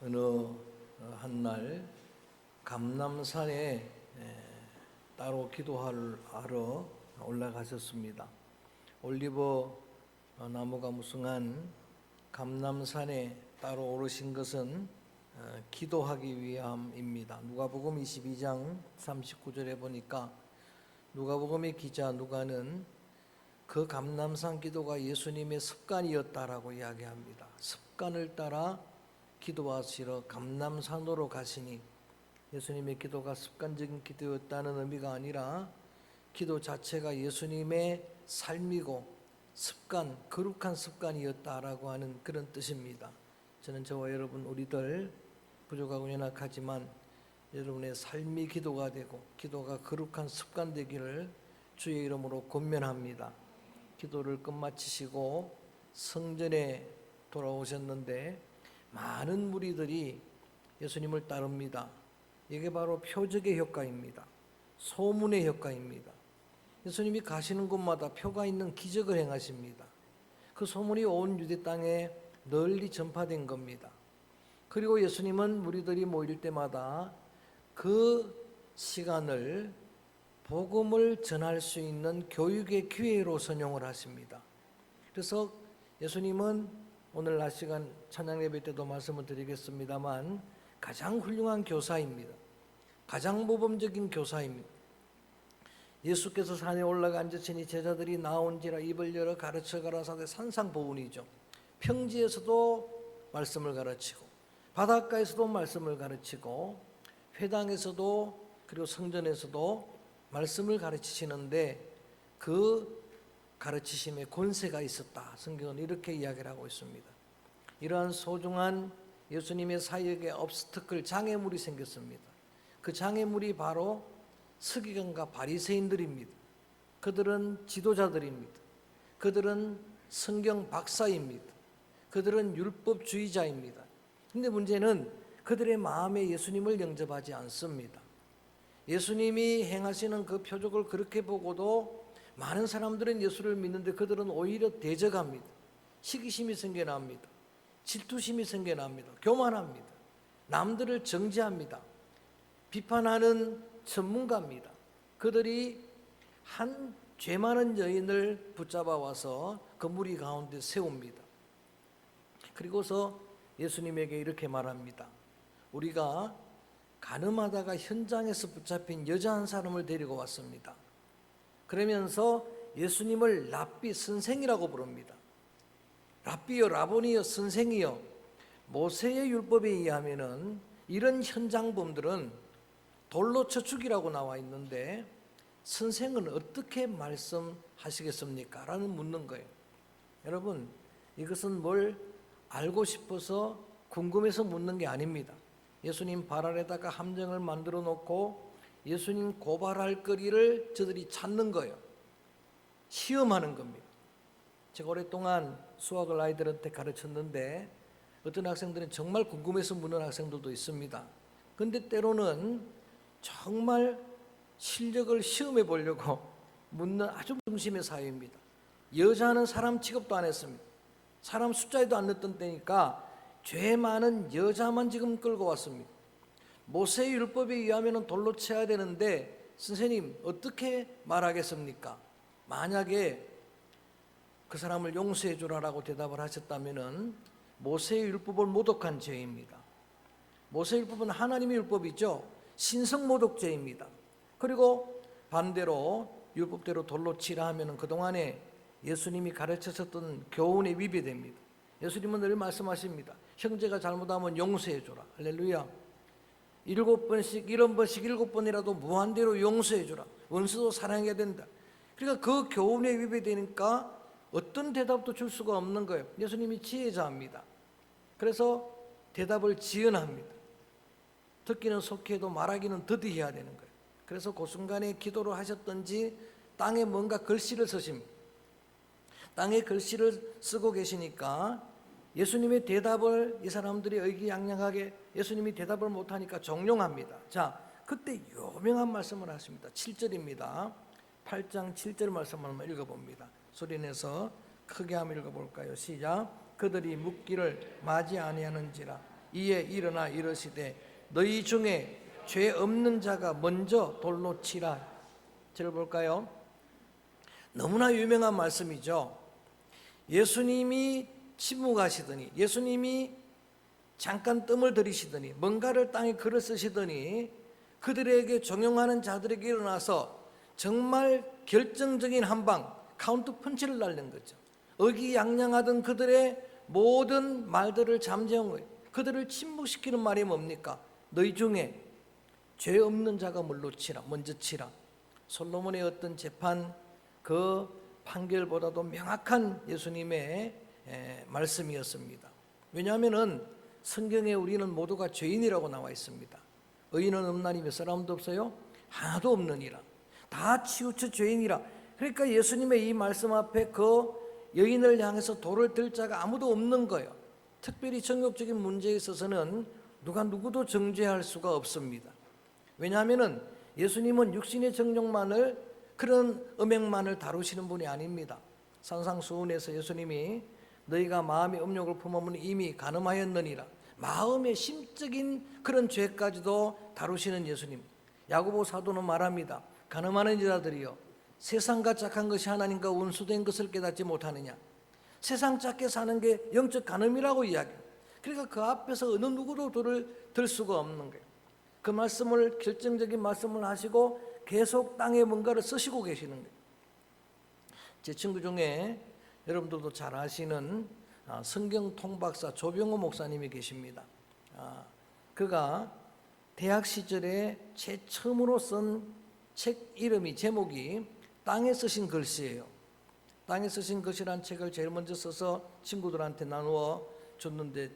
어느 한 날 감람산에 따로 기도하러 올라가셨습니다. 올리브 나무가 무성한 감람산에 따로 오르신 것은 기도하기 위함입니다. 누가복음 22장 39절에 보니까 누가복음의 기자 누가는 그 감람산 기도가 예수님의 습관이었다라고 이야기합니다. 습관을 따라 기도하시러 감람산으로 가시니 예수님의 기도가 습관적인 기도였다는 의미가 아니라 기도 자체가 예수님의 삶이고 습관, 거룩한 습관이었다라고 하는 그런 뜻입니다. 저는 저와 여러분 우리들 부족하고 연약하지만 여러분의 삶이 기도가 되고 기도가 거룩한 습관 되기를 주의 이름으로 권면합니다. 기도를 끝마치시고 성전에 돌아오셨는데 많은 무리들이 예수님을 따릅니다. 이게 바로 표적의 효과입니다. 소문의 효과입니다. 예수님이 가시는 곳마다 표가 있는 기적을 행하십니다. 그 소문이 온 유대 땅에 널리 전파된 겁니다. 그리고 예수님은 무리들이 모일 때마다 그 시간을 복음을 전할 수 있는 교육의 기회로 선용을 하십니다. 그래서 예수님은 오늘 낮 시간 찬양 예배 때도 말씀을 드리겠습니다만 가장 훌륭한 교사입니다. 가장 모범적인 교사입니다. 예수께서 산에 올라가 앉으시니 제자들이 나온지라 입을 열어 가르쳐 가라사대 산상보훈이죠. 평지에서도 말씀을 가르치고 바닷가에서도 말씀을 가르치고 회당에서도 그리고 성전에서도 말씀을 가르치시는데 그 가르치심에 권세가 있었다. 성경은 이렇게 이야기를 하고 있습니다. 이러한 소중한 예수님의 사역에 obstacle 장애물이 생겼습니다. 그 장애물이 바로 서기관과 바리새인들입니다. 그들은 지도자들입니다. 그들은 성경 박사입니다. 그들은 율법주의자입니다. 그런데 문제는 그들의 마음에 예수님을 영접하지 않습니다. 예수님이 행하시는 그 표적을 그렇게 보고도 많은 사람들은 예수를 믿는데 그들은 오히려 대적합니다. 시기심이 생겨납니다. 질투심이 생겨납니다. 교만합니다. 남들을 정죄합니다. 비판하는 전문가입니다. 그들이 한 죄 많은 여인을 붙잡아 와서 그 무리 가운데 세웁니다. 그리고서 예수님에게 이렇게 말합니다. 우리가 가늠하다가 현장에서 붙잡힌 여자 한 사람을 데리고 왔습니다. 그러면서 예수님을 랍비 선생이라고 부릅니다. 랍비여 라보니여 선생이여. 모세의 율법에 의하면은 이런 현장범들은 돌로 쳐 죽이라고 나와 있는데 선생은 어떻게 말씀하시겠습니까? 라는 묻는 거예요. 여러분, 이것은 뭘 알고 싶어서 궁금해서 묻는 게 아닙니다. 예수님 발 아래다가 함정을 만들어 놓고 예수님 고발할 거리를 저들이 찾는 거예요. 시험하는 겁니다. 제가 오랫동안 수학을 아이들한테 가르쳤는데 어떤 학생들은 정말 궁금해서 묻는 학생들도 있습니다. 근데 때로는 정말 실력을 시험해 보려고 묻는 아주 중심의 사회입니다. 여자는 사람 취급도 안 했습니다. 사람 숫자에도 안 넣었던 때니까 죄 많은 여자만 지금 끌고 왔습니다. 모세의 율법에 의하면 돌로 쳐야 되는데 선생님 어떻게 말하겠습니까? 만약에 그 사람을 용서해 주라라고 대답을 하셨다면 모세의 율법을 모독한 죄입니다. 모세의 율법은 하나님의 율법이죠. 신성모독죄입니다. 그리고 반대로 율법대로 돌로 치라 하면 그동안에 예수님이 가르치셨던 교훈에 위배됩니다. 예수님은 늘 말씀하십니다. 형제가 잘못하면 용서해 주라. 할렐루야. 7번씩 7번이라도 무한대로 용서해 주라. 원수도 사랑해야 된다. 그러니까 그 교훈에 위배되니까 어떤 대답도 줄 수가 없는 거예요. 예수님이 지혜자입니다. 그래서 대답을 지연합니다. 듣기는 속해도 말하기는 더디 해야 되는 거예요. 그래서 그 순간에 기도를 하셨던지 땅에 뭔가 글씨를 쓰십니다. 땅에 글씨를 쓰고 계시니까 예수님의 대답을 이 사람들이 의기양양하게 예수님이 대답을 못하니까 정용합니다. 자, 그때 유명한 말씀을 하십니다. 7절입니다. 8장 7절 말씀을 한번 읽어봅니다. 소리내서 크게 한번 읽어볼까요? 시작. 그들이 묻기를 맞이 아니하는지라 이에 일어나 이르시되 너희 중에 죄 없는 자가 먼저 돌로 치라. 저를 볼까요? 너무나 유명한 말씀이죠. 예수님이 침묵하시더니, 예수님이 잠깐 뜸을 들이시더니, 뭔가를 땅에 글을 쓰시더니 그들에게 종용하는 자들에게 일어나서 정말 결정적인 한방, 카운트 펀치를 날린 거죠. 의기양양하던 그들의 모든 말들을 잠재운 거예요. 그들을 침묵시키는 말이 뭡니까? 너희 중에 죄 없는 자가 먼저 치라. 솔로몬의 어떤 재판 그 판결보다도 명확한 예수님의 말씀이었습니다. 왜냐하면 성경에 우리는 모두가 죄인이라고 나와 있습니다. 의인은 없나니 몇 사람도 없어요? 하나도 없느니라. 다 치우쳐 죄인이라. 그러니까 예수님의 이 말씀 앞에 그 여인을 향해서 돌을 들 자가 아무도 없는 거예요. 특별히 정욕적인 문제에 있어서는 누가 누구도 정죄할 수가 없습니다. 왜냐하면 예수님은 육신의 정욕만을, 그런 음행만을 다루시는 분이 아닙니다. 산상수훈에서 예수님이 너희가 마음의 음욕을 품으면 이미 간음하였느니라. 마음의 심적인 그런 죄까지도 다루시는 예수님. 야고보 사도는 말합니다. 간음하는 자들이여, 세상과 착한 것이 하나님과 원수된 것을 깨닫지 못하느냐. 세상 작게 사는 게 영적 간음이라고 이야기해요. 그러니까 그 앞에서 어느 누구도 돌을 들 수가 없는 거예요. 그 말씀을, 결정적인 말씀을 하시고 계속 땅에 뭔가를 쓰시고 계시는 거예요. 제 친구 중에 여러분들도 잘 아시는 성경 통박사 조병호 목사님이 계십니다. 그가 대학 시절에 처음으로 쓴 책 이름이, 제목이 땅에 쓰신 글씨예요. 땅에 쓰신 글씨란 책을 제일 먼저 써서 친구들한테 나누어 줬는데,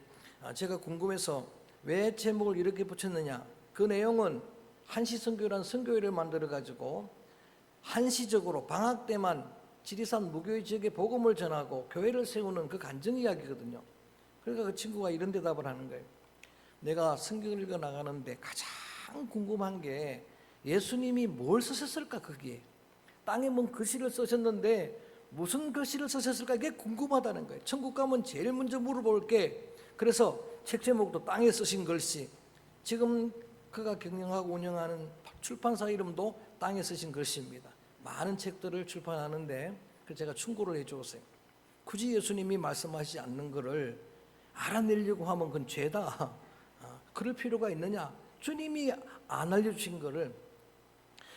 제가 궁금해서 왜 제목을 이렇게 붙였느냐. 그 내용은 한시선교라는 선교회를 만들어 가지고 한시적으로 방학 때만 지리산 무교회 지역에 복음을 전하고 교회를 세우는 그 간증 이야기거든요. 그러니까 그 친구가 이런 대답을 하는 거예요. 내가 성경을 읽어 나가는데 가장 궁금한 게 예수님이 뭘 쓰셨을까. 거기에 땅에 뭔 글씨를 쓰셨는데 무슨 글씨를 쓰셨을까, 이게 궁금하다는 거예요. 천국 가면 제일 먼저 물어볼 게, 그래서 책 제목도 땅에 쓰신 글씨. 지금 그가 경영하고 운영하는 출판사 이름도 땅에 쓰신 글씨입니다. 많은 책들을 출판하는데 제가 충고를 해주었어요. 굳이 예수님이 말씀하시지 않는 것을 알아내려고 하면 그건 죄다. 그럴 필요가 있느냐. 주님이 안 알려주신 것을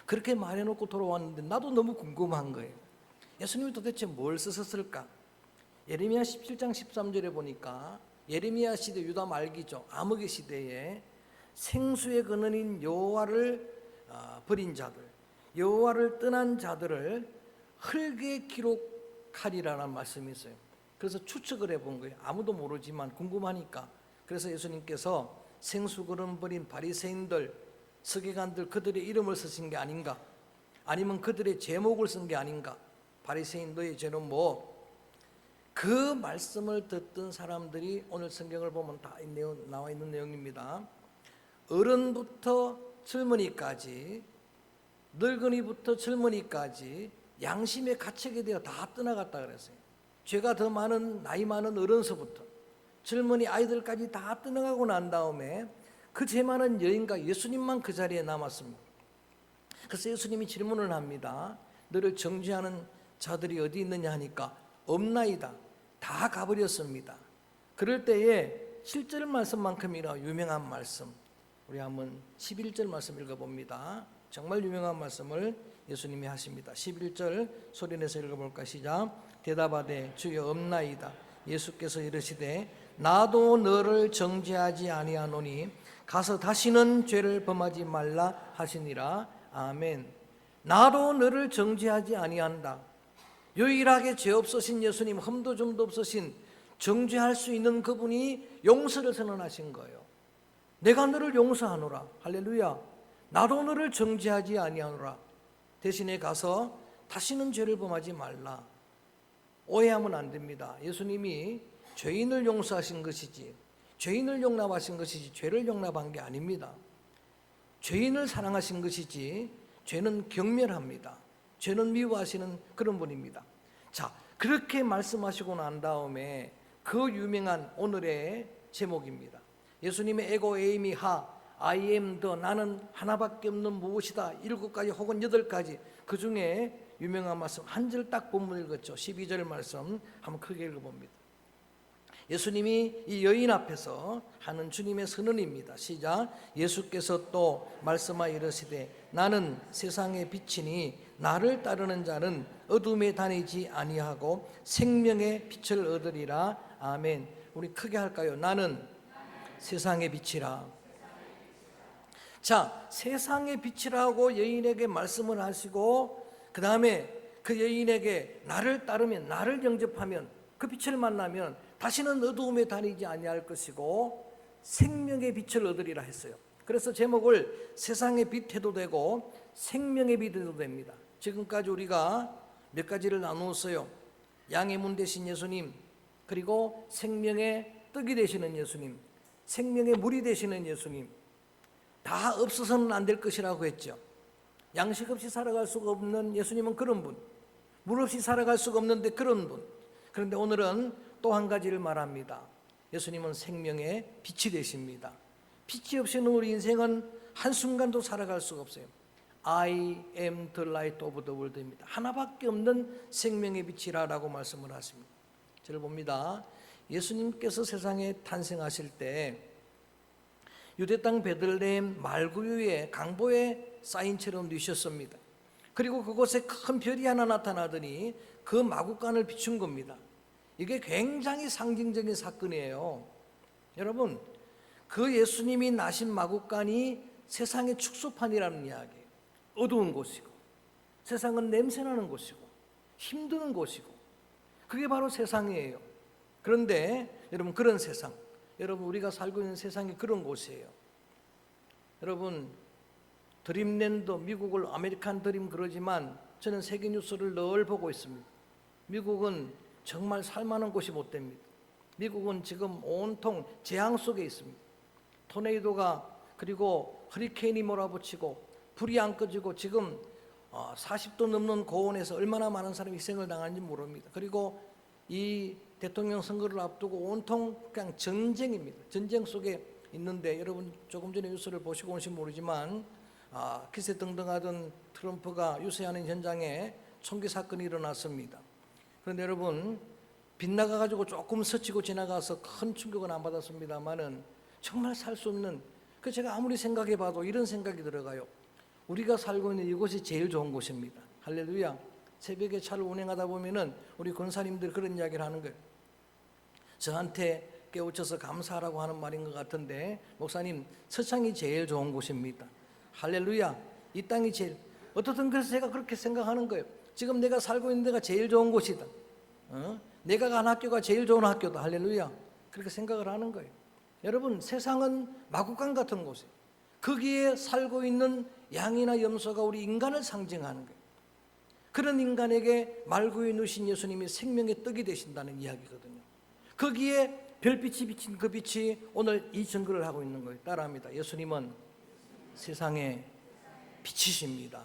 그렇게 말해놓고 돌아왔는데 나도 너무 궁금한 거예요. 예수님이 도대체 뭘 쓰셨을까? 예레미야 17장 13절에 보니까 예레미야 시대, 유다 말기죠. 암흑의 시대에 생수의 근원인 여호와를 버린 자들, 여호와를 떠난 자들을 흙에 기록하리라는 말씀이 있어요. 그래서 추측을 해본 거예요. 아무도 모르지만 궁금하니까. 그래서 예수님께서 생수 그릇 버린 바리새인들, 서기관들, 그들의 이름을 쓰신 게 아닌가, 아니면 그들의 제목을 쓴 게 아닌가. 바리새인 너의 죄는 뭐. 그 말씀을 듣던 사람들이 오늘 성경을 보면 다 나와 있는 내용입니다. 어른부터 젊은이까지, 늙은이부터 젊은이까지 양심의 가책에 대해 다 떠나갔다 그랬어요. 죄가 더 많은, 나이 많은 어른서부터 젊은이 아이들까지 다 떠나가고 난 다음에 그 죄 많은 여인과 예수님만 그 자리에 남았습니다. 그래서 예수님이 질문을 합니다. 너를 정죄하는 자들이 어디 있느냐 하니까 없나이다. 다 가버렸습니다. 그럴 때에 7절 말씀만큼이나 유명한 말씀, 우리 한번 11절 말씀 읽어봅니다. 정말 유명한 말씀을 예수님이 하십니다. 11절 소리내서 읽어볼까? 시작. 대답하되 주여 없나이다. 예수께서 이르시되 나도 너를 정죄하지 아니하노니 가서 다시는 죄를 범하지 말라 하시니라. 아멘. 나도 너를 정죄하지 아니한다. 유일하게 죄 없으신 예수님, 흠도 점도 없으신, 정죄할 수 있는 그분이 용서를 선언하신 거예요. 내가 너를 용서하노라. 할렐루야. 나도 너를 정죄하지 아니하노라. 대신에 가서 다시는 죄를 범하지 말라. 오해하면 안 됩니다. 예수님이 죄인을 용서하신 것이지, 죄인을 용납하신 것이지 죄를 용납한 게 아닙니다. 죄인을 사랑하신 것이지 죄는 경멸합니다. 죄는 미워하시는 그런 분입니다. 자, 그렇게 말씀하시고 난 다음에 그 유명한 오늘의 제목입니다. 예수님의 에고 에이미 하, I am the, 나는 하나밖에 없는 무엇이다, 7가지 혹은 8가지, 그 중에 유명한 말씀 한 절 딱 본문 읽었죠. 12절 말씀 한번 크게 읽어봅니다. 예수님이 이 여인 앞에서 하는 주님의 선언입니다. 시작. 예수께서 또 말씀하여 이르시되 나는 세상의 빛이니 나를 따르는 자는 어둠에 다니지 아니하고 생명의 빛을 얻으리라. 아멘. 우리 크게 할까요? 나는 세상의 빛이라. 자, 세상의 빛이라고 여인에게 말씀을 하시고 그 다음에 그 여인에게 나를 따르면, 나를 영접하면, 그 빛을 만나면 다시는 어두움에 다니지 아니할 것이고 생명의 빛을 얻으리라 했어요. 그래서 제목을 세상의 빛 해도 되고 생명의 빛 해도 됩니다. 지금까지 우리가 몇 가지를 나누었어요. 양의 문 되신 예수님, 그리고 생명의 떡이 되시는 예수님, 생명의 물이 되시는 예수님, 다 없어서는 안 될 것이라고 했죠. 양식 없이 살아갈 수가 없는 예수님은 그런 분, 물 없이 살아갈 수가 없는데 그런 분. 그런데 오늘은 또 한 가지를 말합니다. 예수님은 생명의 빛이 되십니다. 빛이 없이는 우리 인생은 한순간도 살아갈 수가 없어요. I am the light of the world입니다. 하나밖에 없는 생명의 빛이라고 말씀을 하십니다. 저를 봅니다. 예수님께서 세상에 탄생하실 때 유대 땅 베들레헴 말구유의 강보에 쌓인처럼 누셨습니다. 그리고 그곳에 큰 별이 하나 나타나더니 그 마구간을 비춘 겁니다. 이게 굉장히 상징적인 사건이에요. 여러분, 그 예수님이 나신 마구간이 세상의 축소판이라는 이야기예요. 어두운 곳이고 세상은 냄새나는 곳이고 힘드는 곳이고 그게 바로 세상이에요. 그런데 여러분, 그런 세상, 여러분 우리가 살고 있는 세상이 그런 곳이에요. 여러분, 드림랜드, 미국을 아메리칸 드림 그러지만 저는 세계 뉴스를 늘 보고 있습니다. 미국은 정말 살만한 곳이 못 됩니다. 미국은 지금 온통 재앙 속에 있습니다. 토네이도가, 그리고 허리케인이 몰아붙이고 불이 안 꺼지고 지금 40도 넘는 고온에서 얼마나 많은 사람이 희생을 당하는지 모릅니다. 그리고 이 대통령 선거를 앞두고 온통 그냥 전쟁입니다. 전쟁 속에 있는데 여러분 조금 전에 뉴스를 보시고 오신지 모르지만 기세등등하던 트럼프가 유세하는 현장에 총기 사건이 일어났습니다. 그런데 여러분, 빗나가가지고 조금 스치고 지나가서 큰 충격은 안 받았습니다만은 정말 살 수 없는, 그 제가 아무리 생각해봐도 이런 생각이 들어가요. 우리가 살고 있는 이곳이 제일 좋은 곳입니다. 할렐루야. 새벽에 차를 운행하다 보면은 우리 권사님들 그런 이야기를 하는 거예요. 저한테 깨우쳐서 감사하라고 하는 말인 것 같은데, 목사님, 서창이 제일 좋은 곳입니다. 할렐루야. 이 땅이 제일, 어떻든 그래서 제가 그렇게 생각하는 거예요. 지금 내가 살고 있는 데가 제일 좋은 곳이다. 내가 간 학교가 제일 좋은 학교다. 할렐루야. 그렇게 생각을 하는 거예요. 여러분, 세상은 마구간 같은 곳이에요. 거기에 살고 있는 양이나 염소가 우리 인간을 상징하는 거예요. 그런 인간에게 말구에 누신 예수님이 생명의 떡이 되신다는 이야기거든요. 거기에 별빛이 비친 그 빛이 오늘 이 증거를 하고 있는 거예요. 따라합니다. 예수님은 세상의 빛이십니다.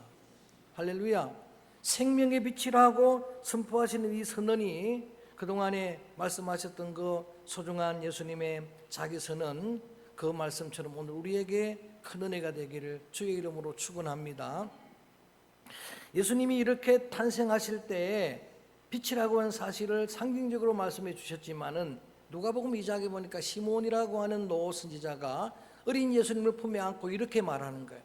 할렐루야. 생명의 빛이라고 선포하시는 이 선언이 그동안에 말씀하셨던 그 소중한 예수님의 자기 선언, 그 말씀처럼 오늘 우리에게 큰 은혜가 되기를 주의 이름으로 축원합니다. 예수님이 이렇게 탄생하실 때 빛이라고 하는 사실을 상징적으로 말씀해 주셨지만은 누가복음 2장에 보니까 시몬이라고 하는 노 선지자가 어린 예수님을 품에 안고 이렇게 말하는 거예요.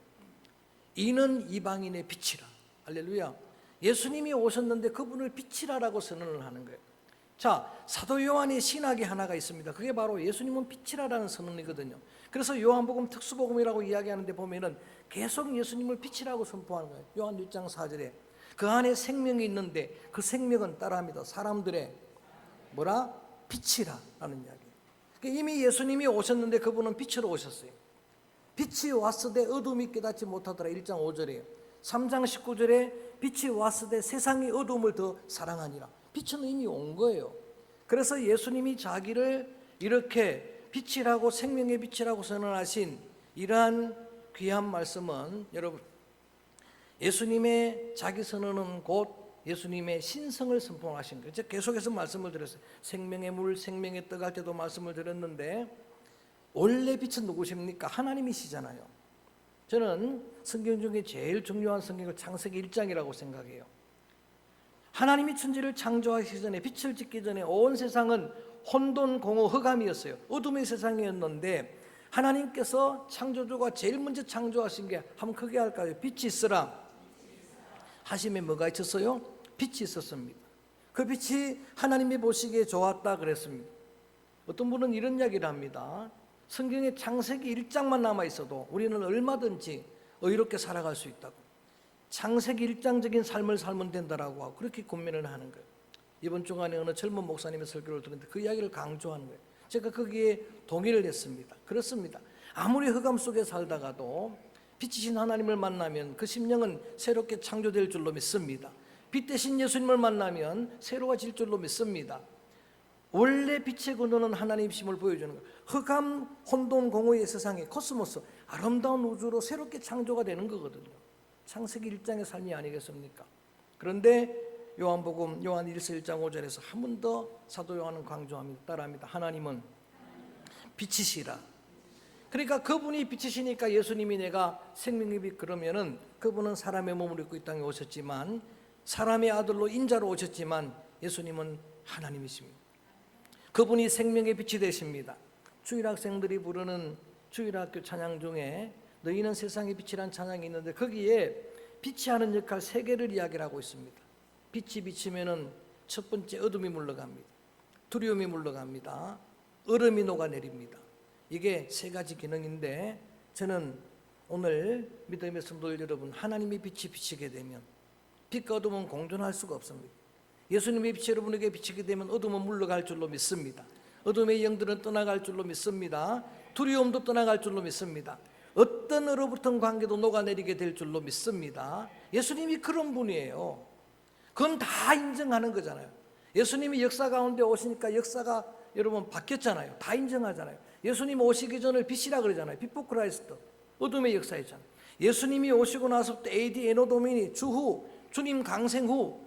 이는 이방인의 빛이라. 할렐루야. 예수님이 오셨는데 그분을 빛이라라고 선언을 하는 거예요. 자, 사도 요한의 신학이 하나가 있습니다. 그게 바로 예수님은 빛이라라는 선언이거든요. 그래서 요한복음 특수복음이라고 이야기하는데 보면은 계속 예수님을 빛이라고 선포하는 거예요. 요한 6장 4절에 그 안에 생명이 있는데 그 생명은 따라합니다. 사람들의 뭐라? 빛이라라는 이야기예요. 그러니까 이미 예수님이 오셨는데 그분은 빛으로 오셨어요. 빛이 왔으되 어둠이 깨닫지 못하더라. 1장 5절이에요. 3장 19절에 빛이 왔으되 세상이 어둠을 더 사랑하니라. 빛은 이미 온 거예요. 그래서 예수님이 자기를 이렇게 빛이라고, 생명의 빛이라고 선언하신 이러한 귀한 말씀은, 여러분, 예수님의 자기 선언은 곧 예수님의 신성을 선포하신 거예요. 제가 계속해서 말씀을 드렸어요. 생명의 물, 생명의 떡 할 때도 말씀을 드렸는데 원래 빛은 누구십니까? 하나님이시잖아요. 저는 성경 중에 제일 중요한 성경을 창세기 1장이라고 생각해요. 하나님이 천지를 창조하시기 전에, 빛을 짓기 전에 온 세상은 혼돈, 공허, 흑암이었어요. 어둠의 세상이었는데 하나님께서 창조주가 제일 먼저 창조하신 게, 한번 크게 할까요? 빛이 있으라 하심에 뭐가 있었어요? 빛이 있었습니다. 그 빛이 하나님이 보시기에 좋았다 그랬습니다. 어떤 분은 이런 이야기를 합니다. 성경에 창세기 1장만 남아있어도 우리는 얼마든지 의롭게 살아갈 수 있다고, 창세기 1장적인 삶을 살면 된다라고 하고 그렇게 고민을 하는 거예요. 이번 주간에 어느 젊은 목사님의 설교를 들었는데 그 이야기를 강조하는 거예요. 제가 거기에 동의를 했습니다. 그렇습니다. 아무리 흑암 속에 살다가도 빛이신 하나님을 만나면 그 심령은 새롭게 창조될 줄로 믿습니다. 빛 대신 예수님을 만나면 새로워질 줄로 믿습니다. 원래 빛의 근원은 하나님이심을 보여주는 거예요. 흑암, 혼돈, 공허의 세상에 코스모스, 아름다운 우주로 새롭게 창조가 되는 거거든요. 창세기 1장의 삶이 아니겠습니까? 그런데 요한복음 요한 1서 1장 5절에서 한 번 더 사도 요한은 강조합니다. 따라합니다. 하나님은 빛이시라. 그러니까 그분이 빛이시니까 예수님이 내가 생명의 빛 그러면은 그분은 사람의 몸을 입고 이 땅에 오셨지만, 사람의 아들로 인자로 오셨지만 예수님은 하나님이십니다. 그분이 생명의 빛이 되십니다. 주일학생들이 부르는 주일학교 찬양 중에 너희는 세상의 빛이란 찬양이 있는데 거기에 빛이 하는 역할 세 개를 이야기를 하고 있습니다. 빛이 비치면은 첫 번째 어둠이 물러갑니다. 두려움이 물러갑니다. 얼음이 녹아내립니다. 이게 세 가지 기능인데, 저는 오늘 믿음의 성도들 여러분, 하나님의 빛이 비치게 되면 빛과 어둠은 공존할 수가 없습니다. 예수님의 빛이 여러분에게 비치게 되면 어둠은 물러갈 줄로 믿습니다. 어둠의 영들은 떠나갈 줄로 믿습니다. 두려움도 떠나갈 줄로 믿습니다. 어떤 얼어붙은 관계도 녹아내리게 될 줄로 믿습니다. 예수님이 그런 분이에요. 그건 다 인정하는 거잖아요. 예수님이 역사 가운데 오시니까 역사가 여러분 바뀌었잖아요. 다 인정하잖아요. 예수님 오시기 전을 빛이라 그러잖아요. 비포 크라이스트, 어둠의 역사였잖아요. 예수님이 오시고 나서부터 AD 에노 도미니 주후, 주님 강생 후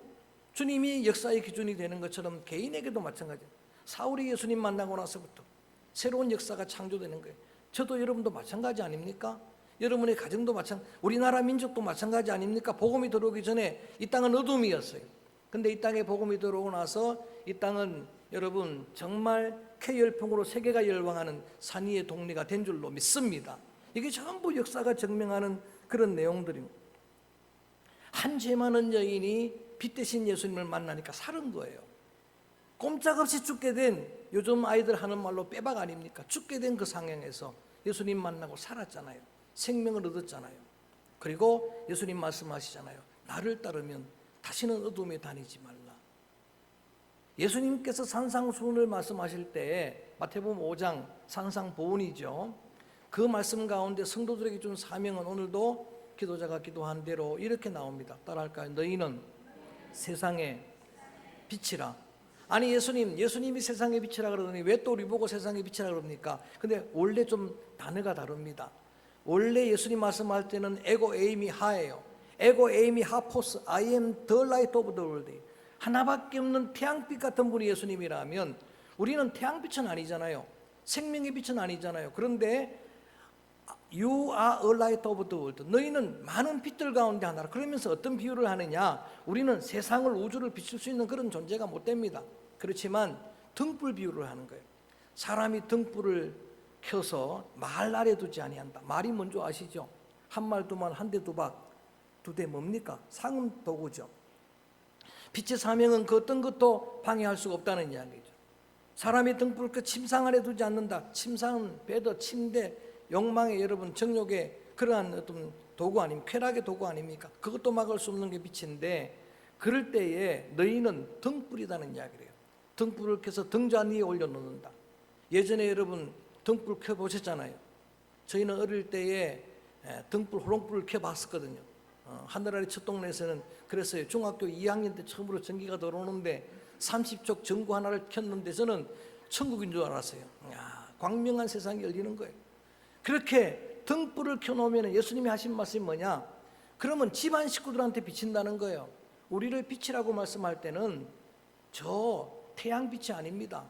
주님이 역사의 기준이 되는 것처럼 개인에게도 마찬가지예요. 사울이 예수님 만나고 나서부터 새로운 역사가 창조되는 거예요. 저도 여러분도 마찬가지 아닙니까? 여러분의 가정도 마찬가지, 우리나라 민족도 마찬가지 아닙니까? 복음이 들어오기 전에 이 땅은 어둠이었어요. 근데 이 땅에 복음이 들어오고 나서 이 땅은 여러분 정말 K열풍으로 세계가 열광하는 산 위의 동네가 된 줄로 믿습니다. 이게 전부 역사가 증명하는 그런 내용들입니다. 한 죄 많은 여인이 빛 대신 예수님을 만나니까 살은 거예요. 꼼짝없이 죽게 된, 요즘 아이들 하는 말로 빼박 아닙니까? 죽게 된 그 상황에서 예수님 만나고 살았잖아요. 생명을 얻었잖아요. 그리고 예수님 말씀하시잖아요. 나를 따르면 다시는 어둠에 다니지 말라. 예수님께서 산상수훈을 말씀하실 때 마태복음 5장 산상보훈이죠. 그 말씀 가운데 성도들에게 준 사명은 오늘도 기도자가 기도한 대로 이렇게 나옵니다. 따라할까요? 너희는 세상의 빛이라. 아니 예수님이 세상의 빛이라 그러더니 왜 또 우리 보고 세상의 빛이라 그럽니까? 근데 원래 좀 단어가 다릅니다. 원래 예수님 말씀할 때는 에고 에이미 하예요. 에고 에이미 하포스, I am the light of the world. 하나밖에 없는 태양빛 같은 분이 예수님이라면 우리는 태양빛은 아니잖아요. 생명의 빛은 아니잖아요. 그런데 You are a light of the world. 너희는 많은 빛들 가운데 하나라. 그러면서 어떤 비유를 하느냐? 우리는 세상을, 우주를 비출 수 있는 그런 존재가 못 됩니다. 그렇지만 등불 비유를 하는 거예요. 사람이 등불을 켜서 말 아래 두지 아니한다. 말이 뭔지 아시죠? 한 말, 두 말, 한 대, 두 박, 두 대 뭡니까? 상음 도구죠. 빛의 사명은 그 어떤 것도 방해할 수가 없다는 이야기죠. 사람이 등불을 켜 침상 아래 두지 않는다. 침상은 베드, 침대, 욕망의 여러분 정욕의 그러한 어떤 도구 아닙니까? 쾌락의 도구 아닙니까? 그것도 막을 수 없는 게 빛인데, 그럴 때에 너희는 등불이라는 이야기를 해요. 등불을 켜서 등잔 위에 올려놓는다. 예전에 여러분 등불 켜보셨잖아요. 저희는 어릴 때에 등불, 호롱불을 켜봤었거든요. 하늘 아래 첫 동네에서는 그랬어요. 중학교 2학년 때 처음으로 전기가 들어오는데 30쪽 전구 하나를 켰는데 저는 천국인 줄 알았어요. 야, 광명한 세상이 열리는 거예요. 그렇게 등불을 켜놓으면 예수님이 하신 말씀이 뭐냐? 그러면 집안 식구들한테 비친다는 거예요. 우리를 빛이라고 말씀할 때는 저 태양빛이 아닙니다.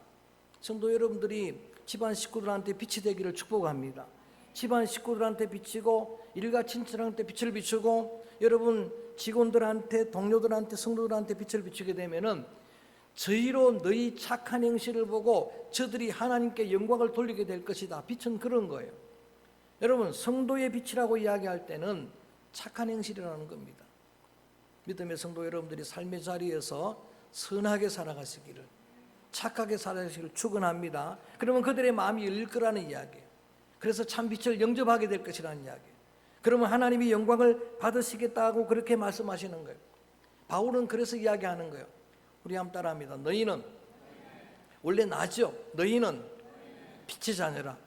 성도 여러분들이 집안 식구들한테 빛이 되기를 축복합니다. 집안 식구들한테 비치고 일가 친척한테 빛을 비추고 여러분 직원들한테 동료들한테 성도들한테 빛을 비추게 되면은 저희로 너희 착한 행실을 보고 저들이 하나님께 영광을 돌리게 될 것이다. 빛은 그런 거예요. 여러분 성도의 빛이라고 이야기할 때는 착한 행실이라는 겁니다. 믿음의 성도 여러분들이 삶의 자리에서 선하게 살아가시기를 착하게 살아가시기를 축원합니다. 그러면 그들의 마음이 열릴 거라는 이야기예요. 그래서 참 빛을 영접하게 될 것이라는 이야기예요. 그러면 하나님이 영광을 받으시겠다고 그렇게 말씀하시는 거예요. 바울은 그래서 이야기하는 거예요. 우리 한번 따라합니다. 너희는 원래 나죠. 너희는 빛의 자녀라.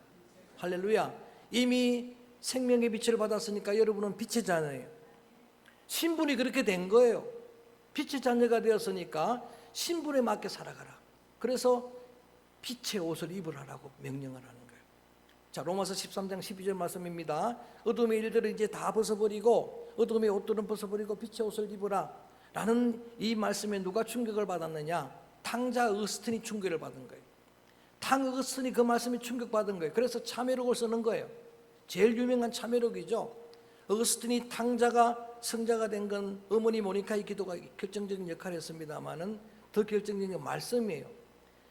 할렐루야. 이미 생명의 빛을 받았으니까 여러분은 빛의 자녀예요. 신분이 그렇게 된 거예요. 빛의 자녀가 되었으니까 신분에 맞게 살아가라. 그래서 빛의 옷을 입으라라고 명령을 하는 거예요. 자, 로마서 13장 12절 말씀입니다. 어둠의 일들을 이제 다 벗어버리고 어둠의 옷들은 벗어버리고 빛의 옷을 입으라 라는 이 말씀에 누가 충격을 받았느냐? 탕자 어거스틴이 충격을 받은 거예요. 탕 어거스틴이 그 말씀에 충격받은 거예요. 그래서 참회록을 쓰는 거예요. 제일 유명한 참회록이죠. 어거스틴이 탕자가 성자가 된 건 어머니 모니카의 기도가 결정적인 역할을 했습니다마는 더 결정적인 건 말씀이에요.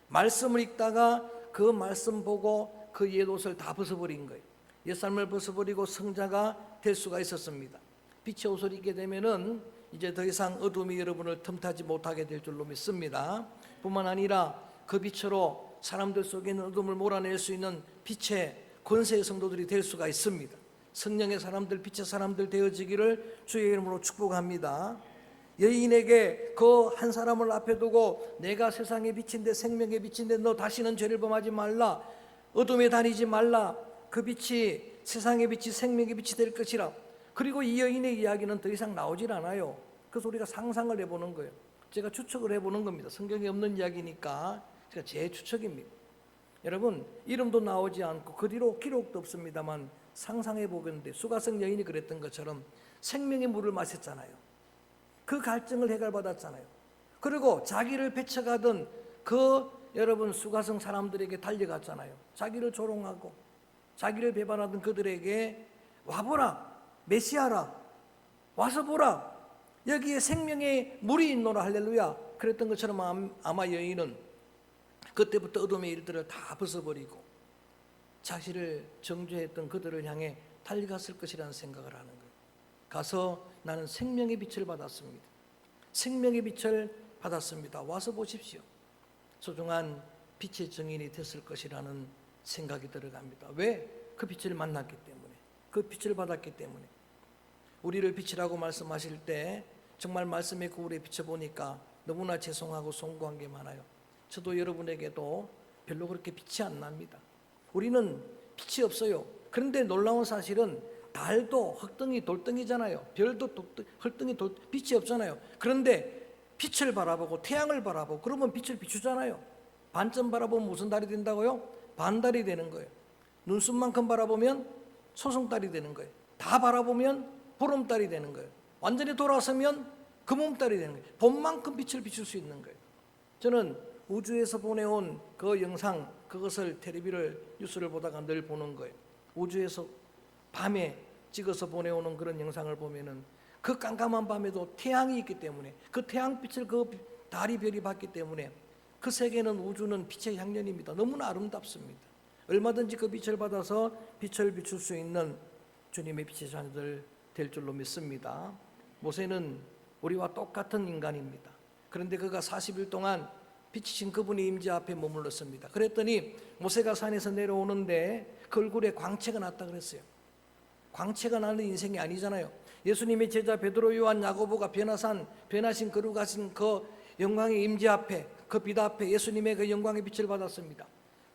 말씀을 읽다가 그 말씀 보고 그 옛옷을 다 벗어버린 거예요. 옛삶을 벗어버리고 성자가 될 수가 있었습니다. 빛의 옷을 입게 되면은 이제 더 이상 어둠이 여러분을 틈타지 못하게 될 줄로 믿습니다. 뿐만 아니라 그 빛으로 사람들 속에 있는 어둠을 몰아낼 수 있는 빛의 권세의 성도들이 될 수가 있습니다. 성령의 사람들, 빛의 사람들 되어지기를 주의 이름으로 축복합니다. 여인에게 그 한 사람을 앞에 두고 내가 세상의 빛인데 생명의 빛인데 너 다시는 죄를 범하지 말라. 어둠에 다니지 말라. 그 빛이 세상의 빛이 생명의 빛이 될 것이라. 그리고 이 여인의 이야기는 더 이상 나오질 않아요. 그래서 우리가 상상을 해보는 거예요. 제가 추측을 해보는 겁니다. 성경에 없는 이야기니까 제가 제 추측입니다. 여러분 이름도 나오지 않고 그 뒤로 기록도 없습니다만 상상해 보겠는데 수가성 여인이 그랬던 것처럼 생명의 물을 마셨잖아요. 그 갈증을 해결받았잖아요. 그리고 자기를 배척하던 그 여러분 수가성 사람들에게 달려갔잖아요. 자기를 조롱하고 자기를 배반하던 그들에게 와보라, 메시아라, 와서 보라, 여기에 생명의 물이 있노라. 할렐루야. 그랬던 것처럼 아마 여인은 그때부터 어둠의 일들을 다 벗어버리고 자신을 정죄했던 그들을 향해 달려갔을 것이라는 생각을 하는 거예요. 가서 나는 생명의 빛을 받았습니다. 생명의 빛을 받았습니다. 와서 보십시오. 소중한 빛의 증인이 됐을 것이라는 생각이 들어갑니다. 왜? 그 빛을 만났기 때문에, 그 빛을 받았기 때문에. 우리를 빛이라고 말씀하실 때 정말 말씀의 거울에 비춰보니까 너무나 죄송하고 송구한 게 많아요. 저도 여러분에게도 별로 그렇게 빛이 안 납니다. 우리는 빛이 없어요. 그런데 놀라운 사실은 달도 흙덩이 돌덩이잖아요. 별도 흙덩이 빛이 없잖아요. 그런데 빛을 바라보고 태양을 바라보고 그러면 빛을 비추잖아요. 반점 바라보면 무슨 달이 된다고요? 반달이 되는 거예요. 눈썹만큼 바라보면 소송달이 되는 거예요. 다 바라보면 보름달이 되는 거예요. 완전히 돌아서면 금음달이 되는 거예요. 봄만큼 빛을 비출 수 있는 거예요. 저는 우주에서 보내온 그 영상, 그것을 텔레비를 뉴스를 보다가 늘 보는 거예요. 우주에서 밤에 찍어서 보내오는 그런 영상을 보면은 그 깜깜한 밤에도 태양이 있기 때문에 그 태양빛을 그 달이 별이 받기 때문에 그 세계는 우주는 빛의 향연입니다. 너무나 아름답습니다. 얼마든지 그 빛을 받아서 빛을 비출 수 있는 주님의 빛의 자녀들 될 줄로 믿습니다. 모세는 우리와 똑같은 인간입니다. 그런데 그가 40일 동안 빛이신 그분의 임재 앞에 머물렀습니다. 그랬더니 모세가 산에서 내려오는데 그 얼굴에 광채가 났다 그랬어요. 광채가 나는 인생이 아니잖아요. 예수님의 제자 베드로, 요한, 야고보가 변하신 거룩하신 그 영광의 임재 앞에, 그 빛 앞에 예수님의 그 영광의 빛을 받았습니다.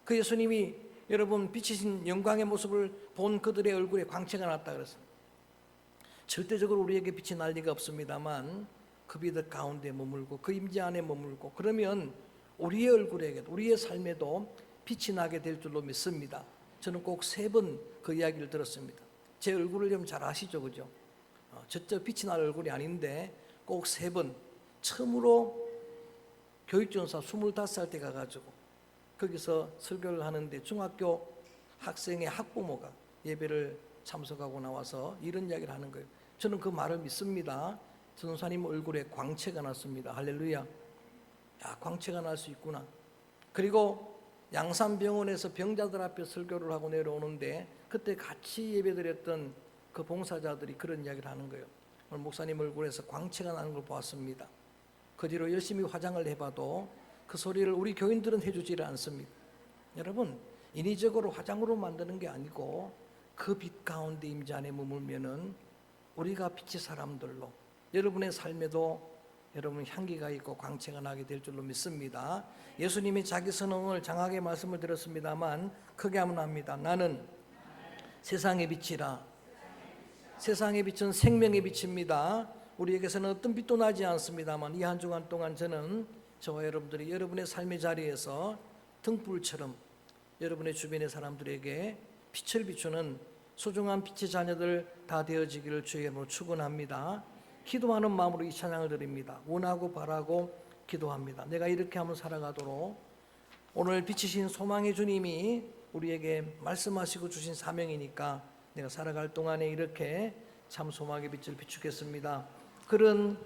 그 예수님이 여러분 빛이신 영광의 모습을 본 그들의 얼굴에 광채가 났다 그랬습니다. 절대적으로 우리에게 빛이 날 리가 없습니다만 그 빛 가운데 머물고 그 임재 안에 머물고 그러면 우리의 얼굴에게도 우리의 삶에도 빛이 나게 될 줄로 믿습니다. 저는 꼭 3번 그 이야기를 들었습니다. 제 얼굴을 좀 잘 아시죠, 그죠? 저쪽 빛이 날 얼굴이 아닌데 꼭 3번 처음으로 교육전사 25살 때 가가지고 거기서 설교를 하는데 중학교 학생의 학부모가 예배를 참석하고 나와서 이런 이야기를 하는 거예요. 저는 그 말을 믿습니다. 전도사님 얼굴에 광채가 났습니다. 할렐루야. 야, 광채가 날 수 있구나. 그리고 양산병원에서 병자들 앞에 설교를 하고 내려오는데 그때 같이 예배드렸던 그 봉사자들이 그런 이야기를 하는 거예요. 오늘 목사님 얼굴에서 광채가 나는 걸 보았습니다. 그 뒤로 열심히 화장을 해봐도 그 소리를 우리 교인들은 해주지를 않습니다. 여러분, 인위적으로 화장으로 만드는 게 아니고 그 빛 가운데 임재 안에 머물면은 우리가 빛의 사람들로 여러분의 삶에도 여러분 향기가 있고 광채가 나게 될 줄로 믿습니다. 예수님이 자기 선언을 장하게 말씀을 드렸습니다만 크게 하면 합니다. 나는 세상의 빛이라. 세상의 빛은 생명의 빛입니다. 우리에게서는 어떤 빛도 나지 않습니다만 이 한 주간 동안 저는 저와 여러분들이 여러분의 삶의 자리에서 등불처럼 여러분의 주변의 사람들에게 빛을 비추는 소중한 빛의 자녀들 다 되어지기를 주의 이름으로 축원합니다. 기도하는 마음으로 이 찬양을 드립니다. 원하고 바라고 기도합니다. 내가 이렇게 한번 살아가도록 오늘 비치신 소망의 주님이 우리에게 말씀하시고 주신 사명이니까 내가 살아갈 동안에 이렇게 참 소망의 빛을 비추겠습니다. 그런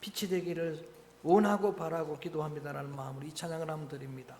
빛이 되기를 원하고 바라고 기도합니다라는 마음으로 이 찬양을 한번 드립니다.